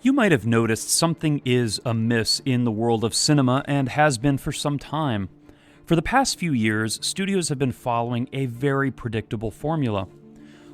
You might have noticed something is amiss in the world of cinema and has been for some time. For the past few years, studios have been following a very predictable formula.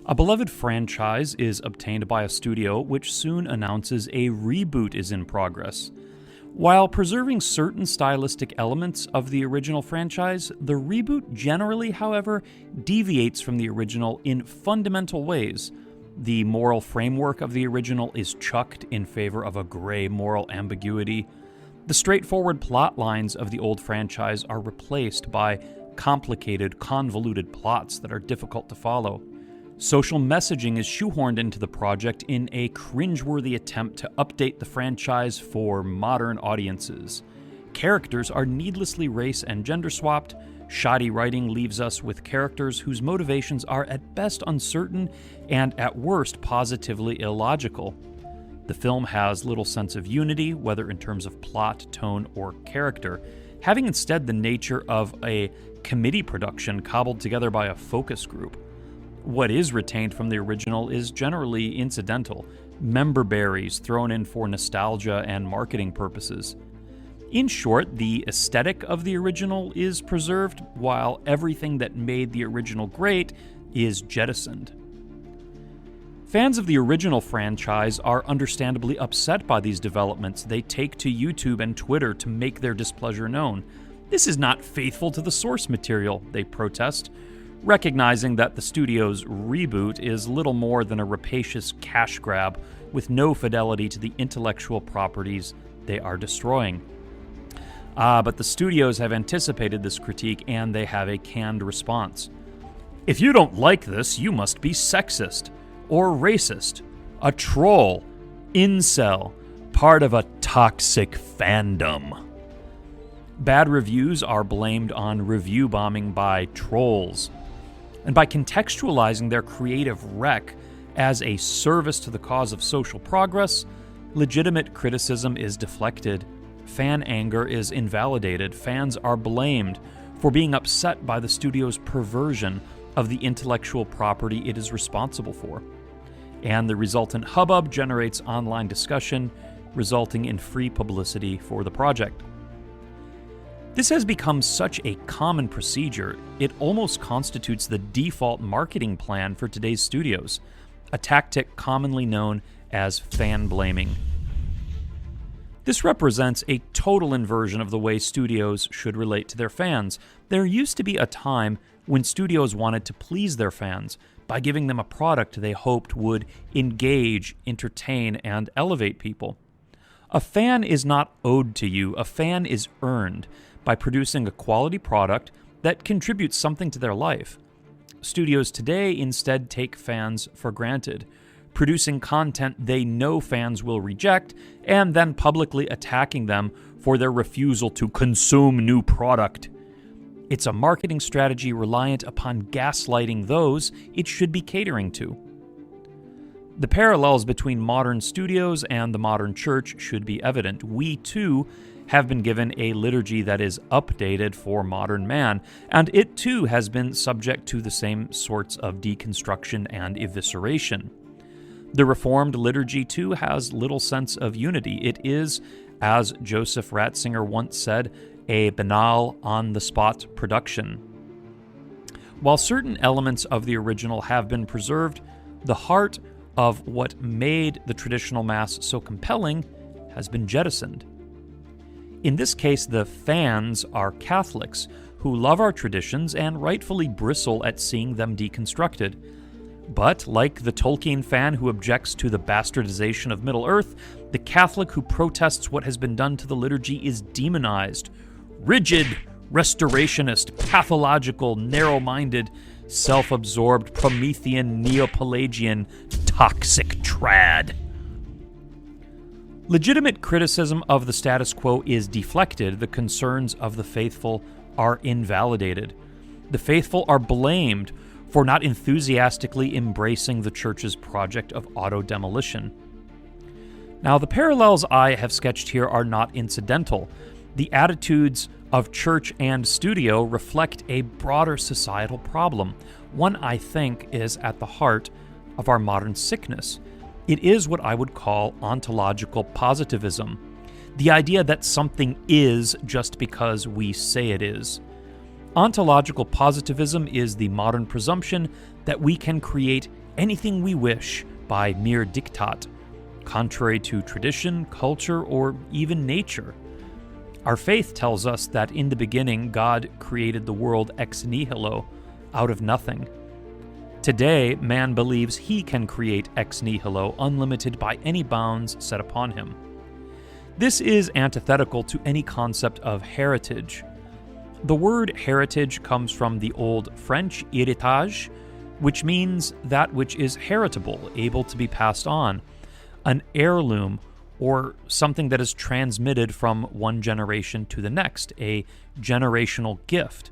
A beloved franchise is obtained by a studio which soon announces a reboot is in progress. While preserving certain stylistic elements of the original franchise, the reboot generally, however, deviates from the original in fundamental ways. The moral framework of the original is chucked in favor of a gray moral ambiguity. The straightforward plot lines of the old franchise are replaced by complicated, convoluted plots that are difficult to follow. Social messaging is shoehorned into the project in a cringeworthy attempt to update the franchise for modern audiences. Characters are needlessly race and gender swapped. Shoddy writing leaves us with characters whose motivations are at best uncertain and at worst positively illogical. The film has little sense of unity, whether in terms of plot, tone, or character, having instead the nature of a committee production cobbled together by a focus group. What is retained from the original is generally incidental, member berries thrown in for nostalgia and marketing purposes. In short, the aesthetic of the original is preserved, while everything that made the original great is jettisoned. Fans of the original franchise are understandably upset by these developments. They take to YouTube and Twitter to make their displeasure known. This is not faithful to the source material, they protest, recognizing that the studio's reboot is little more than a rapacious cash grab with no fidelity to the intellectual properties they are destroying. But the studios have anticipated this critique and they have a canned response. If you don't like this, you must be sexist, or racist, a troll, incel, part of a toxic fandom. Bad reviews are blamed on review bombing by trolls. And by contextualizing their creative wreck as a service to the cause of social progress, legitimate criticism is deflected. Fan anger is invalidated. Fans are blamed for being upset by the studio's perversion of the intellectual property it is responsible for. And the resultant hubbub generates online discussion, resulting in free publicity for the project. This has become such a common procedure, it almost constitutes the default marketing plan for today's studios, a tactic commonly known as fan blaming. This represents a total inversion of the way studios should relate to their fans. There used to be a time when studios wanted to please their fans by giving them a product they hoped would engage, entertain, and elevate people. A fan is not owed to you, a fan is earned by producing a quality product that contributes something to their life. Studios today instead take fans for granted, producing content they know fans will reject, and then publicly attacking them for their refusal to consume new product. It's a marketing strategy reliant upon gaslighting those it should be catering to. The parallels between modern studios and the modern church should be evident. We, too, have been given a liturgy that is updated for modern man, and it, too, has been subject to the same sorts of deconstruction and evisceration. The Reformed liturgy, too, has little sense of unity. It is, as Joseph Ratzinger once said, a banal, on-the-spot production. While certain elements of the original have been preserved, the heart of what made the traditional Mass so compelling has been jettisoned. In this case, the fans are Catholics who love our traditions and rightfully bristle at seeing them deconstructed. But, like the Tolkien fan who objects to the bastardization of Middle-earth, the Catholic who protests what has been done to the liturgy is demonized. Rigid, restorationist, pathological, narrow-minded, self-absorbed, Promethean, Neo-Pelagian, toxic trad. Legitimate criticism of the status quo is deflected. The concerns of the faithful are invalidated. The faithful are blamed for not enthusiastically embracing the church's project of auto-demolition. Now, the parallels I have sketched here are not incidental. The attitudes of church and studio reflect a broader societal problem. One I think is at the heart of our modern sickness. It is what I would call ontological positivism, the idea that something is just because we say it is. Ontological positivism is the modern presumption that we can create anything we wish by mere diktat, contrary to tradition, culture, or even nature. Our faith tells us that in the beginning, God created the world ex nihilo, out of nothing. Today, man believes he can create ex nihilo, unlimited by any bounds set upon him. This is antithetical to any concept of heritage. The word heritage comes from the Old French héritage, which means that which is heritable, able to be passed on, an heirloom, or something that is transmitted from one generation to the next, a generational gift.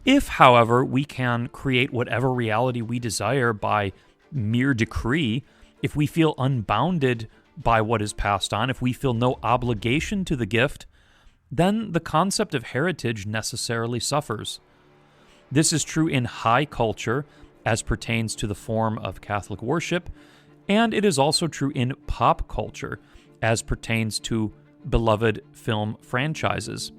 If, however, we can create whatever reality we desire by mere decree, if we feel unbounded by what is passed on, if we feel no obligation to the gift, then the concept of heritage necessarily suffers. This is true in high culture as pertains to the form of Catholic worship, and it is also true in pop culture as pertains to beloved film franchises.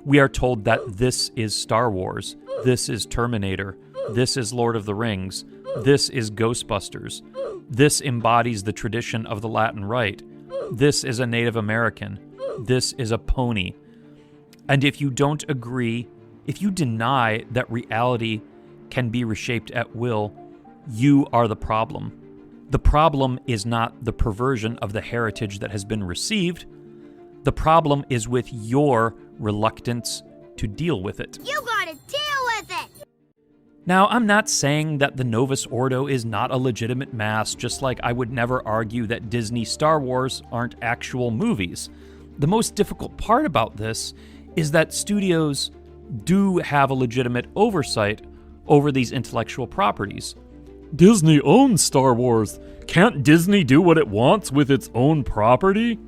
We are told that this is Star Wars, this is Terminator, this is Lord of the Rings, this is Ghostbusters, this embodies the tradition of the Latin Rite, this is a Native American, this is a pony. And if you don't agree, if you deny that reality can be reshaped at will, you are the problem. The problem is not the perversion of the heritage that has been received. The problem is with your reluctance to deal with it. You gotta deal with it! Now, I'm not saying that the Novus Ordo is not a legitimate mass, just like I would never argue that Disney Star Wars aren't actual movies. The most difficult part about this is that studios do have a legitimate oversight over these intellectual properties. Disney owns Star Wars. Can't Disney do what it wants with its own property?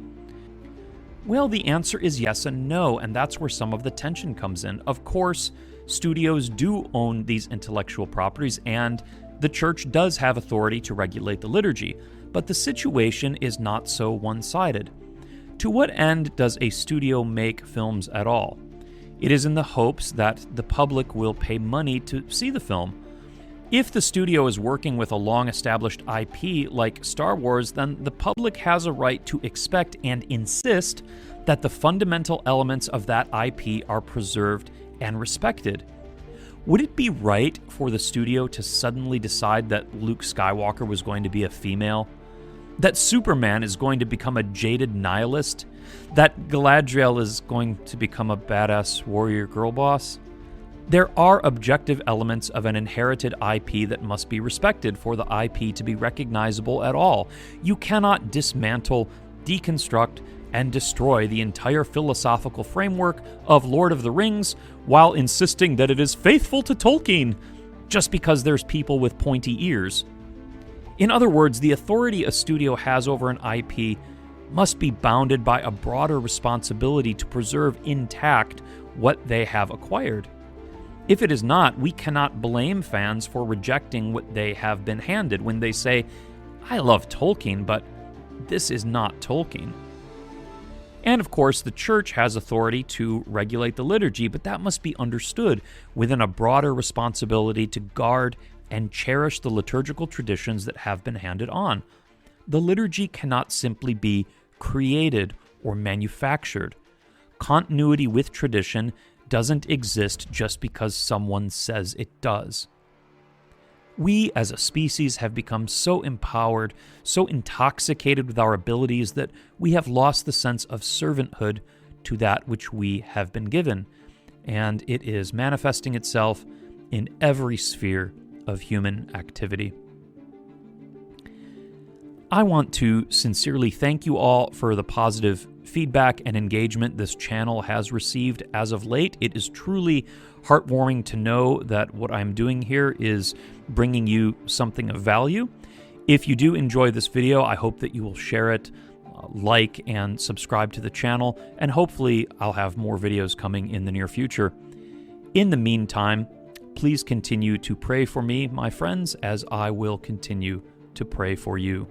Well, the answer is yes and no, and that's where some of the tension comes in. Of course, studios do own these intellectual properties, and the church does have authority to regulate the liturgy, but the situation is not so one-sided. To what end does a studio make films at all? It is in the hopes that the public will pay money to see the film. If the studio is working with a long-established IP like Star Wars, then the public has a right to expect and insist that the fundamental elements of that IP are preserved and respected. Would it be right for the studio to suddenly decide that Luke Skywalker was going to be a female? That Superman is going to become a jaded nihilist? That Galadriel is going to become a badass warrior girl boss? There are objective elements of an inherited IP that must be respected for the IP to be recognizable at all. You cannot dismantle, deconstruct, and destroy the entire philosophical framework of Lord of the Rings while insisting that it is faithful to Tolkien, just because there's people with pointy ears. In other words, the authority a studio has over an IP must be bounded by a broader responsibility to preserve intact what they have acquired. If it is not, we cannot blame fans for rejecting what they have been handed when they say, "I love Tolkien, but this is not Tolkien." And of course, the church has authority to regulate the liturgy, but that must be understood within a broader responsibility to guard and cherish the liturgical traditions that have been handed on. The liturgy cannot simply be created or manufactured. Continuity with tradition doesn't exist just because someone says it does. We as a species have become so empowered, so intoxicated with our abilities that we have lost the sense of servanthood to that which we have been given, and it is manifesting itself in every sphere of human activity. I want to sincerely thank you all for the positive feedback and engagement this channel has received as of late. It is truly heartwarming to know that what I'm doing here is bringing you something of value. If you do enjoy this video, I hope that you will share it, like, and subscribe to the channel, and hopefully I'll have more videos coming in the near future. In the meantime, please continue to pray for me, my friends, as I will continue to pray for you.